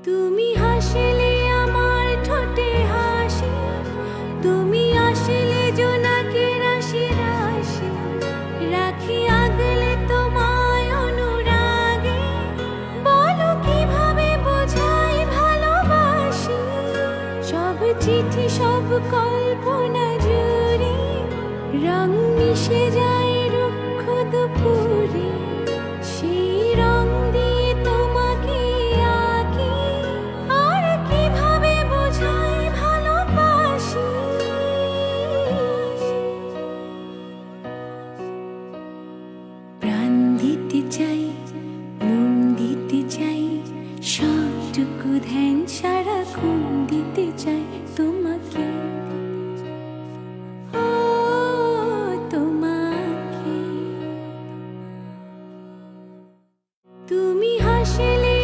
তুমি হাসিলে আমার ঠোঁটে হাসি, তুমি আসলে জোনাকে রাশি রাশি, রাখি আগলে তোমায় অনুরাগে, বলো কিভাবে বোঝাই ভালোবাসি। সব চিঠি সব কল্পনা জুড়ে রং মিশে যায় রুক্ষ দুপুরে, সেই রং দিয়ে তোমাকে আঁকি, আর কিভাবে বোঝাই ভালোবাসি। প্রাণ দিতে চাই, মন দিতে চাই, সবটুকু ধ্যান সারাক্ষণ দিতে চাই তোমাকে। তুমি হাসিলে